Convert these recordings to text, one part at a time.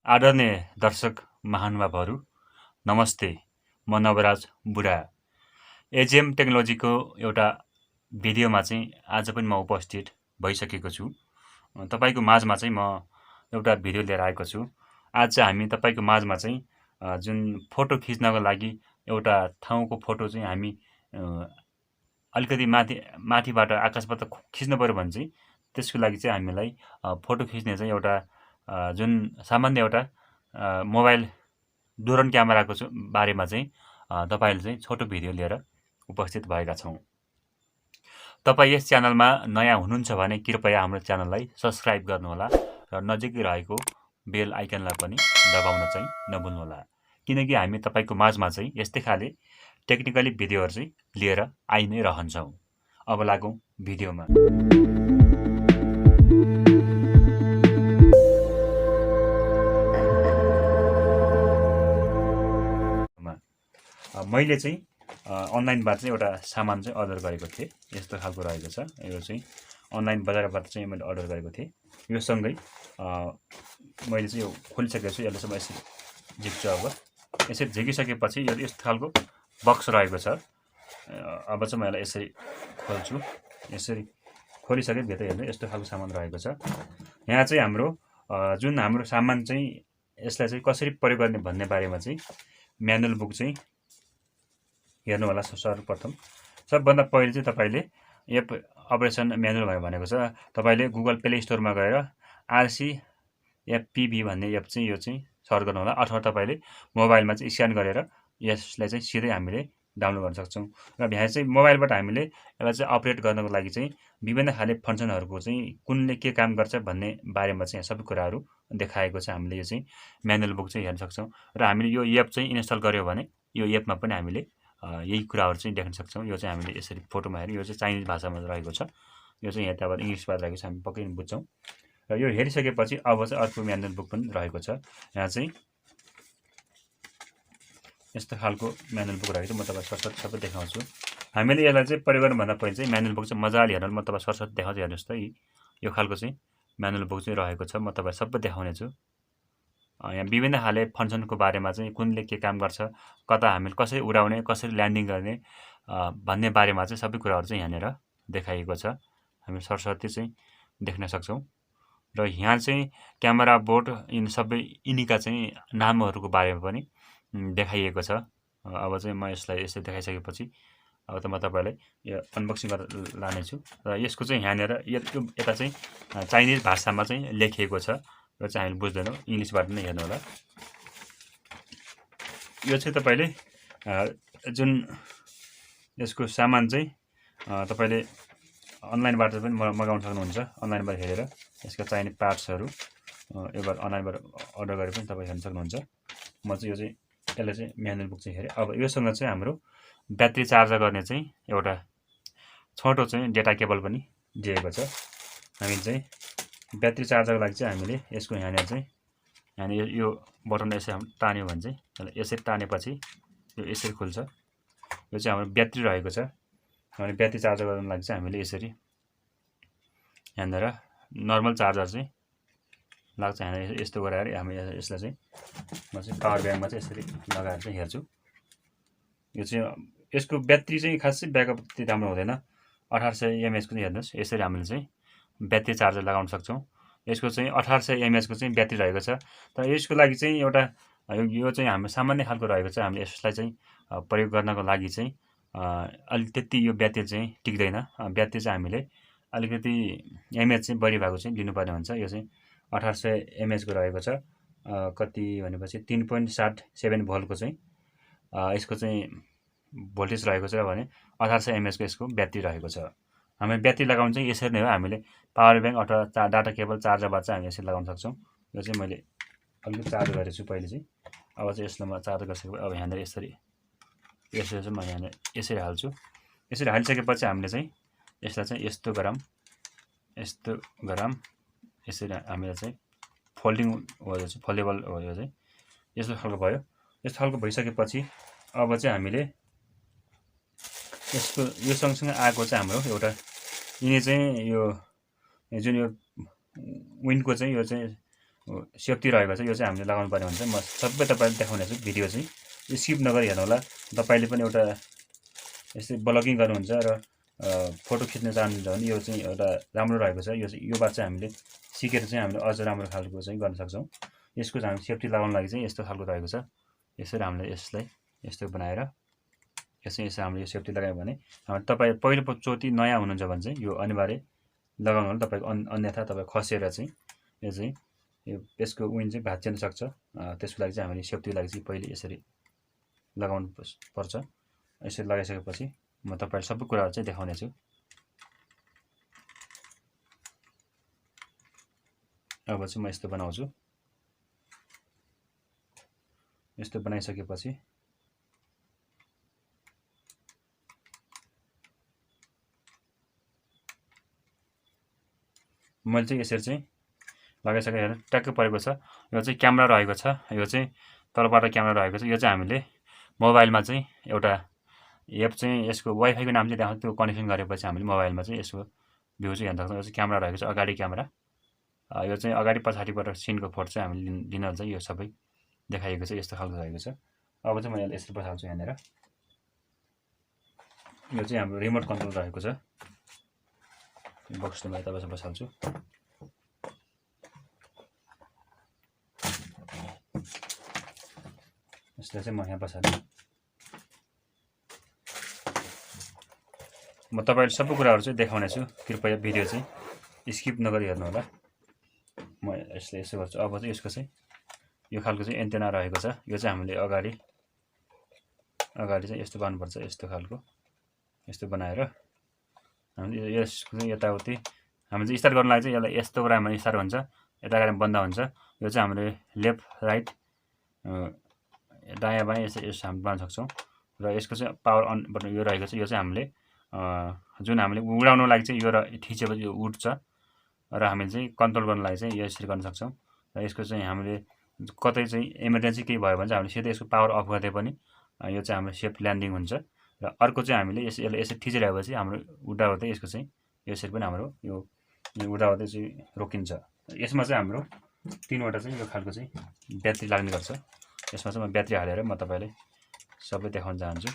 आदरणीय दर्शक महानुभावहरू नमस्ते। म नवराज बुढा एजिएम टेक्नोलोजीको एउटा भिडियोमा चाहिँ आज पनि म उपस्थित भइसकेको छु। तपाईको माझमा चाहिँ म एउटा भिडियो लिएर आएको छु। आज चाहिँ हामी तपाईको माझमा चाहिँ जुन फोटो खिच्नको लागि एउटा ठाउँको फोटो चाहिँ हामी अलिकति माथिबाट आकाशबाट खिच्नु पर्यो भने चाहिँ त्यसको लागि चाहिँ हामीलाई फोटो खिच्ने चाहिँ एउटा जुन सामान्य एउटा मोबाइल ड्रोन क्यामेराको बारेमा चाहिँ तपाईहरुले चाहिँ छोटो भिडियो लिएर उपस्थित भएका छौं। तपाई यस च्यानलमा नयाँ हुनुहुन्छ भने कृपया हाम्रो च्यानललाई सब्स्क्राइब गर्नुहोला र नजिकै रहेको बेल आइकनलाई पनि दबाउन चाहिँ नभुल्नुहोला, किनकि हामी तपाईको माझमा चाहिँ यस्तै खाले टेक्निकली भिडियोहरु चाहिँ लिएर आइ नै रहन्छौं। अब लागौं भिडियोमा। मैले चाहिँ अनलाइनबाट चाहिँ एउटा सामान चाहिँ अर्डर गरेको थिएँ। यस्तो खालको रहेको छ। यो चाहिँ अनलाइन बजारबाट चाहिँ मैले अर्डर गरेको थिएँ। यो सँगै मैले चाहिँ यो खोलिसकेको छु। यसलाई चाहिँ म यसरी झिक्छु। अब यसरी झिकिसकेपछि यो यस्तो खालको बक्स रहेको छ। अब चाहिँ म यसलाई यसरी खोल्छु। यसरी खोलिसके भित्र हेर्नु यस्तो खालको सामान रहेको छ। यहाँ चाहिँ हाम्रो जुन हाम्रो सामान चाहिँ यसलाई चाहिँ कसरी प्रयोग गर्ने भन्ने बारेमा चाहिँ म्यानुअल बुक चाहिँ हेर्नु होला। सर्वप्रथम सबभन्दा पहिले चाहिँ तपाईले एप अपरेसन म्यानुअल भनेको छ। तपाईले गुगल प्ले स्टोरमा गएर आरसी एफपीबी भन्ने एप चाहिँ यो चाहिँ सर्च गर्नु होला, अथवा तपाईले मोबाइलमा चाहिँ स्क्यान गरेर यसलाई चाहिँ सिधै हामीले डाउनलोड गर्न सक्छौं। र यहाँ चाहिँ मोबाइलबाट हामीले यसलाई चाहिँ अपडेट गर्नको लागि चाहिँ विभिन्न खाले फंक्सनहरुको चाहिँ कुनले के काम गर्छ भन्ने बारेमा चाहिँ सबै कुराहरु देखाएको छ। हामीले यो चाहिँ म्यानुअल बुक चाहिँ हेर्न सक्छौं। र हामीले यो एप चाहिँ इन्स्टल गर्यो भने यो एपमा पनि हामीले यही कुराहरु चाहिँ देख्न सक्छौं। यो चाहिँ हामीले यसरी फोटोमा हेर्नु, यो चाहिँ चाइनिज भाषामा रहेको छ। यो चाहिँ यताबाट इंग्लिशबाट रहेको छ, हामी पक्कै पनि बुझ्छौं। र यो हेरिसकेपछि अब चाहिँ अर्को म्यानुअल बुक पनि रहेको छ। यहाँ चाहिँ यस्तो खालको म्यानुअल बुक रहेको छ। म तपाईलाई सर्टकट सबै देखाउँछु। हामीले यसलाई चाहिँ प्रयोग गर्नु भन्दा पहिले चाहिँ म्यानुअल बुक चाहिँ मजाले हेर्नु। म तपाईलाई सर्टकट देखाउँछु, हेर्नुस् त। यो खालको चाहिँ म्यानुअल बुक चाहिँ रहेको छ। म तपाईलाई सबै देखाउने छु। यहाँ विभिन्न खाले फंक्सनको बारेमा चाहिँ कुनले के काम गर्छ, कता हामीले कसरी उडाउने, कसरी ल्यान्डिङ गर्ने भन्ने बारेमा चाहिँ सबै कुराहरु चाहिँ यहाँनेर देखाइएको छ। हामी सरसर्ती चाहिँ देख्न सक्छौं। र यहाँ चाहिँ क्यामेरा बोर्ड इन सबै यिनीका चाहिँ नामहरुको बारेमा पनि देखाइएको छ। अब चाहिँ म यसलाई यसरी देखाइसकेपछि अब त म तपाईलाई यो अनबक्सिङ गरेर लाने छु। र यसको चाहिँ यहाँनेर यता चाहिँ चाइनिज भाषामा चाहिँ लेखिएको छ। र चाहिँ हामीले बुझ्दैनौं, इंग्लिशबाट नै हेर्नु होला। यो चाहिँ तपाईले जुन यसको सामान चाहिँ तपाईले अनलाइनबाट पनि मगाउन सक्नुहुन्छ। अनलाइनबाट हेरेर यसका चाहिने पार्ट्सहरु एउटा अनलाइनबाट अर्डर गरे पनि तपाई हेर्न सक्नुहुन्छ। म चाहिँ यो चाहिँ यसले चाहिँ म्यानुअल बुक चाहिँ हेरे। अब योसँग चाहिँ हाम्रो ब्याट्री चार्ज गर्ने चाहिँ एउटा छोटो चाहिँ डेटा केबल पनि दिएको छ। हामी चाहिँ ब्याट्री चार्जरको लागि चाहिँ हामीले यसको यहाँनेर चाहिँ यहाँनेर यो बटन यसरी तान्यो भने चाहिँ यसरी तानेपछि यो यसरी खुल्छ। यो चाहिँ हाम्रो ब्याट्री रहेको छ। हामीले ब्याट्री चार्ज गर्नको लागि चाहिँ हामीले यसरी यहाँनेर नर्मल चार्जर चाहिँ लाग्छ। यहाँनेर यस्तो गरेर हामी यसलाई चाहिँ म चाहिँ पावर ब्याङ्कमा चाहिँ यसरी लगाएर चाहिँ हेर्छु। यो चाहिँ यसको ब्याट्री चाहिँ खासै ब्याकअप त्यति राम्रो हुँदैन। 1800 एमएएच को हेर्नुस्, यसरी हामीले चाहिँ ब्याट्री चार्जर लगाउन सक्छौं। यसको चाहिँ 1800 एमएएच को चाहिँ ब्याट्री रहेको छ। तर यसको लागि चाहिँ एउटा यो चाहिँ हाम्रो सामान्य खालको रहेको छ। हामीले यसलाई चाहिँ प्रयोग गर्नको लागि चाहिँ अलि त्यति यो ब्याट्री चाहिँ टिक्दैन। ब्याट्री चाहिँ हामीले अलिकति एमएएच चाहिँ बढी भएको चाहिँ लिनुपर्ने हुन्छ। यो चाहिँ 1800 एमएएच को रहेको छ। कति भनेपछि 3.77 भोल्टको चाहिँ यसको चाहिँ भोल्टेज रहेको छ भने 1800 एमएएच को यसको ब्याट्री रहेको छ। हामी ब्याट्री लगाउन चाहिँ यसरी नै हो। हामीले पावर ब्याङ्क अथवा डाटा केबल चार्जरबाट चाहिँ हामी यसरी लगाउन सक्छौं। यो चाहिँ मैले अलिकति चार्ज गरेको छु पहिले चाहिँ। अब चाहिँ यसलाई म चार्ज गरिसकेपछि अब यहाँनेर यसरी चाहिँ म यहाँनेर यसरी हाल्छु। यसरी हालिसकेपछि हामीले चाहिँ यसलाई चाहिँ यस्तो गराम यसरी हामीले चाहिँ फोल्डिङ हो, यो चाहिँ फोल्डेबल हो। यो चाहिँ यस्तो खालको भयो। यस्तो खालको भइसकेपछि अब चाहिँ हामीले यसको यो सँगसँगै आएको चाहिँ हाम्रो एउटा यिनी चाहिँ यो जुन यो विन्डको चाहिँ यो चाहिँ सेफ्टी रहेको छ। यो चाहिँ हामीले लगाउनु पर्ने हुन्छ। म सबै तपाईँलाई देखाउने छु। भिडियो चाहिँ स्किप नगरी हेर्नु होला। तपाईँले पनि एउटा यस्तै ब्लगिङ गर्नुहुन्छ र फोटो खिच्न चाहनुहुन्छ भने यो चाहिँ एउटा राम्रो रहेको छ। यो बात चाहिँ हामीले सिकेर चाहिँ हामीले अझ राम्रो खालको चाहिँ गर्न सक्छौँ। यसको चाहिँ हामी सेफ्टी लगाउन लागि चाहिँ यस्तो खालको रहेको छ। यसरी हामीले यसलाई यस्तो बनाएर यसो हामीले यो सेफ्टी लगायो भने तपाईँ पहिलोचोटि नयाँ हुनुहुन्छ भने चाहिँ यो अनिवार्य लगाउनु होला। तपाईँको अन्यथा तपाईँ खसेर चाहिँ यो चाहिँ यसको विन चाहिँ भाँचिन सक्छ। त्यसको लागि चाहिँ हामीले सेफ्टीको लागि चाहिँ पहिले यसरी लगाउनु पर्छ। यसरी लगाइसकेपछि म तपाईँलाई सबै कुराहरू चाहिँ देखाउने छु। अब चाहिँ म यस्तो बनाउँछु। यस्तो बनाइसकेपछि मैले चाहिँ यसरी चाहिँ लगाइसकेँ। हेर्नु ट्याक्कै परेको छ। यो चाहिँ क्यामेरा रहेको छ। यो चाहिँ तलबाट क्यामेरा रहेको छ। यो चाहिँ हामीले मोबाइलमा चाहिँ एउटा एप चाहिँ यसको वाइफाईको नाम चाहिँ देखाउँछ। त्यो कनेक्सन गरेपछि हामीले मोबाइलमा चाहिँ यसको भ्यू चाहिँ हेर्न सक्छौँ। यो चाहिँ क्यामेरा रहेको छ, अगाडि क्यामेरा। यो चाहिँ अगाडि पछाडिबाट सिनको फोटो चाहिँ हामीले लिन चाहिँ यो सबै देखाइएको छ। यस्तो खालको रहेको छ। अब चाहिँ म यसलाई यसरी बसाल्छु यहाँनिर। यो चाहिँ हाम्रो रिमोट कन्ट्रोल रहेको छ। बक्समा यता बसाल्छु। यसलाई चाहिँ म यहाँ बसाल्छु। म तपाईँले सबै कुराहरू चाहिँ देखाउने छु। कृपया भिडियो चाहिँ स्किप नगरी हेर्नु होला। म यसले यसो गर्छु। अब चाहिँ यसको चाहिँ यो खालको चाहिँ एन्टेना रहेको छ। यो चाहिँ हामीले अगाडि चाहिँ यस्तो गर्नुपर्छ। यस्तो खालको यस्तो बनाएर हामीले यसको चाहिँ यताउति हामीले चाहिँ स्टार्ट गर्नु लागि चाहिँ यसलाई यस्तो कुरामा स्टार्ट हुन्छ, यता गएर बन्द हुन्छ। यो चाहिँ हामीले लेफ्ट राइट दायाँ बायाँ यसो हामी बनाउन सक्छौँ। र यसको चाहिँ पावर अन बटन यो रहेको छ। यो चाहिँ हामीले जुन हामीले उडाउनु लागि चाहिँ यो थिचेपछि यो उड्छ र हामीले चाहिँ कन्ट्रोल गर्नु लागि चाहिँ यो यसरी गर्न सक्छौँ। र यसको चाहिँ हामीले कतै चाहिँ इमर्जेन्सी केही भयो भने चाहिँ हामीले सिधै यसको पावर अफ गरिदिए पनि यो चाहिँ हाम्रो सेफ ल्यान्डिङ हुन्छ। र अर्को चाहिँ हामीले यसलाई यसरी थिचिरहेपछि हाम्रो उड्दाउड्दै यसको चाहिँ यसरी पनि हाम्रो यो उड्दाउड्दै चाहिँ रोकिन्छ। यसमा चाहिँ हाम्रो 3वटा चाहिँ यो खालको चाहिँ ब्याट्री लाग्ने गर्छ। यसमा चाहिँ म ब्याट्री हालेर म तपाईँलाई सबै देखाउन चाहन्छु।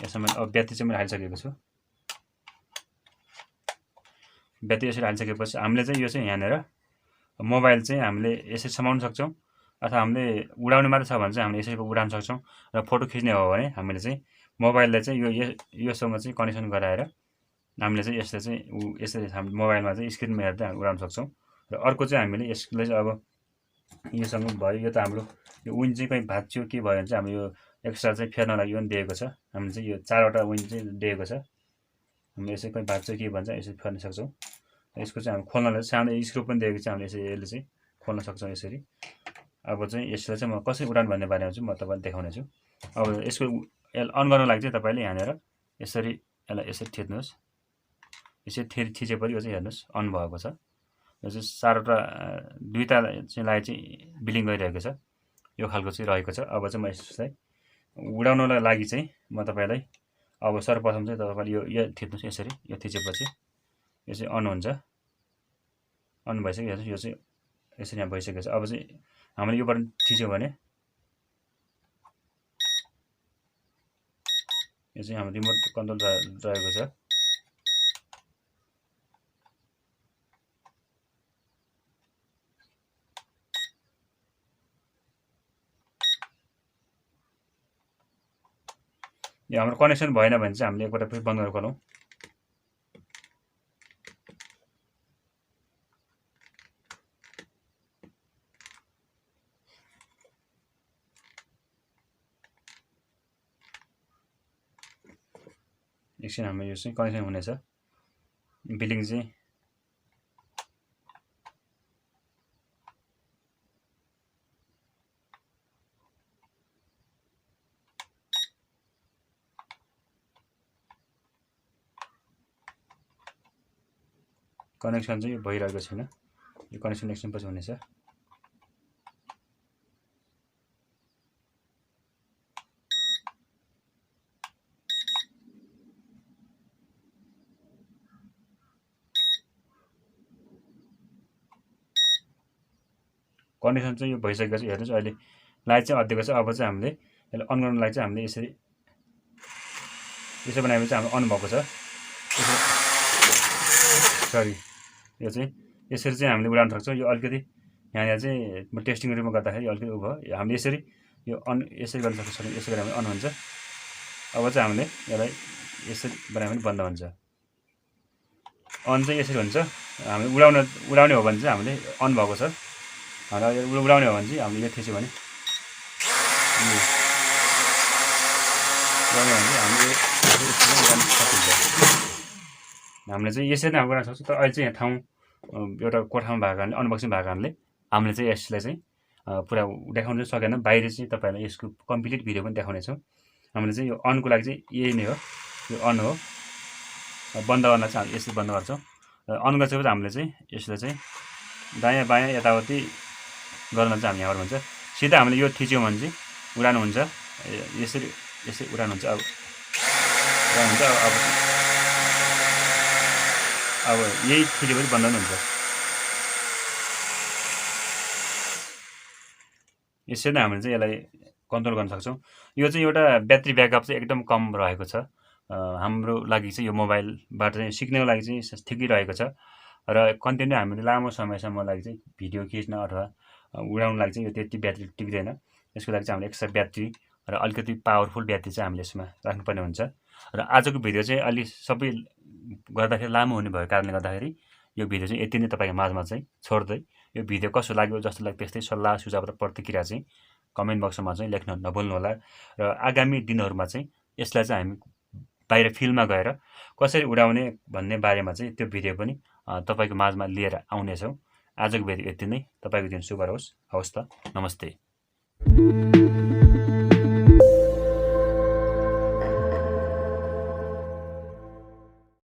यसमा अब ब्याट्री चाहिँ मैले हालिसकेको छु। ब्याट्री यसरी हालिसकेपछि हामीले चाहिँ यो चाहिँ यहाँनिर मोबाइल चाहिँ हामीले यसरी समाउन सक्छौँ। अथवा हामीले उडाउने मात्रै छ भने चाहिँ हामीले यसरी उडाउन सक्छौँ। र फोटो खिच्ने हो भने हामीले चाहिँ मोबाइललाई चाहिँ योसँग चाहिँ कनेक्सन गराएर हामीले चाहिँ यसलाई चाहिँ यसरी हामी मोबाइलमा चाहिँ स्क्रिनमा हेर्दै हामी उडाउन सक्छौँ। र अर्को चाहिँ हामीले यसलाई चाहिँ अब योसँग भयो। यो त हाम्रो यो विन चाहिँ कहीँ भाँच्यो के भयो भने चाहिँ हाम्रो यो एक्स्ट्रा चाहिँ फेर्न लागि पनि दिएको छ। हामीले चाहिँ यो 4वटा विन चाहिँ दिएको छ। हामीले यसरी कहीँ भाँच्यो के भन्छ यसरी फेर्न सक्छौँ। यसको चाहिँ हामी खोल्नलाई सानो स्क्रू पनि दिएको छ। हामीले यसले चाहिँ खोल्न सक्छौँ यसरी। अब चाहिँ यसलाई चाहिँ म कसरी उडाउनु भन्ने बारेमा चाहिँ म तपाईँलाई देखाउने छु। अब यसको अन गर्नको लागि चाहिँ तपाईँले यहाँनिर यसरी यसलाई यसरी थिच्नुहोस्। यसरी थिचेपछि यो चाहिँ हेर्नुहोस् अन भएको छ। यो चाहिँ 4वटा 2टा चाहिँ लागि चाहिँ बिलिङ गरिरहेको छ। यो खालको चाहिँ रहेको छ। अब चाहिँ म यसलाई उडाउनको लागि चाहिँ म तपाईँलाई अब सर्वप्रथम चाहिँ तपाईँले यो थिच्नुहोस्। यसरी यो थिचेपछि यो चाहिँ अन हुन्छ। अन भइसक्यो। हेर्नुहोस् यो चाहिँ यसरी यहाँ भइसकेको छ। अब चाहिँ हामीले यो बटन थिच्यौँ भने यो चाहिँ हाम्रो रिमोट कन्ट्रोल रहेको छ। यो हाम्रो कनेक्सन भएन भने चाहिँ हामीले एकपल्ट फेरि बन्द गरेर खोलौँ। एकछिन हाम्रो यो चाहिँ कनेक्सन हुनेछ। बिलिङ चाहिँ कनेक्सन चाहिँ भइरहेको छैन। यो कनेक्सन एकछिन पछि हुनेछ। कन्डिसन चाहिँ यो भइसकेको छ। हेर्नुहोस् अहिले लाइट चाहिँ अड्डेको छ। अब चाहिँ हामीले यसलाई अन गर्नलाई चाहिँ हामीले यसो बनाएपछि चाहिँ हाम्रो अन भएको छ। सरी, यो चाहिँ यसरी चाहिँ हामीले उडाउन सक्छौँ। यो अलिकति यहाँनिर चाहिँ म टेस्टिङ रूपमा गर्दाखेरि अलिकति उ भयो। हामीले यसरी यो यसरी गर्न सक्छौँ। यसरी गरेर अन हुन्छ। अब चाहिँ हामीले यसलाई यसरी बनायो भने बन्द हुन्छ। अन चाहिँ यसरी हुन्छ। हामीले उडाउने हो भने चाहिँ हामीले अन भएको छ। उडाउने हो भने चाहिँ हामीले यो थिच्यो भने हामीले चाहिँ यसरी नै हामी गर्न सक्छौँ। तर अहिले चाहिँ यहाँ ठाउँ एउटा कोठामा भएको कारणले अनबक्सिङ भएको कारणले हामीले चाहिँ यसलाई चाहिँ पुरा देखाउन चाहिँ सकेन। बाहिर चाहिँ तपाईँहरूलाई यसको कम्प्लिट भिडियो पनि देखाउनेछौँ। हामीले चाहिँ यो अनको लागि चाहिँ यही नै हो, यो अन हो। बन्द गर्न चाहिँ हामीले यसरी बन्द गर्छौँ। अन गरेपछि हामीले चाहिँ यसलाई चाहिँ दायाँ बायाँ यताउति गर्न चाहिँ हामी यहाँबाट हुन्छ। सिधा हामीले यो थिच्यौँ भने चाहिँ उडान हुन्छ। यसरी उडान हुन्छ। अब यही थिचेपछि बन्द पनि हुन्छ। यसरी नै हामीले चाहिँ यसलाई कन्ट्रोल गर्न सक्छौँ। यो चाहिँ एउटा ब्याट्री ब्याकअप चाहिँ एकदम कम रहेको छ। हाम्रो लागि चाहिँ यो मोबाइलबाट चाहिँ सिक्नको लागि चाहिँ ठिकै रहेको छ। र कन्टिन्यू हामीले लामो समयसम्म लागि चाहिँ भिडियो खिच्न अथवा उडाउन लागि चाहिँ यो त्यति ब्याट्री टिक्दैन। यसको लागि चाहिँ हामीले एक्स्ट्रा ब्याट्री र अलिकति पावरफुल ब्याट्री चाहिँ हामीले यसमा राख्नुपर्ने हुन्छ। र आजको भिडियो चाहिँ अलि सबै गर्दाखेरि लामो हुने भएको कारणले गर्दाखेरि यो भिडियो चाहिँ यति नै तपाईँको माझमा चाहिँ छोड्दै यो भिडियो कस्तो लाग्यो जस्तो लाग्यो त्यस्तै सल्लाह सुझाव र प्रतिक्रिया चाहिँ कमेन्ट बक्समा चाहिँ लेख्न नभुल्नुहोला। र आगामी दिनहरूमा चाहिँ यसलाई चाहिँ हामी बाहिर फिल्डमा गएर कसरी उडाउने भन्ने बारेमा चाहिँ त्यो भिडियो पनि तपाईँको माझमा लिएर आउनेछौँ। आजको भिडियो यति नै। तपाईँको दिन शुभ रहोस्। हवस् त, नमस्ते।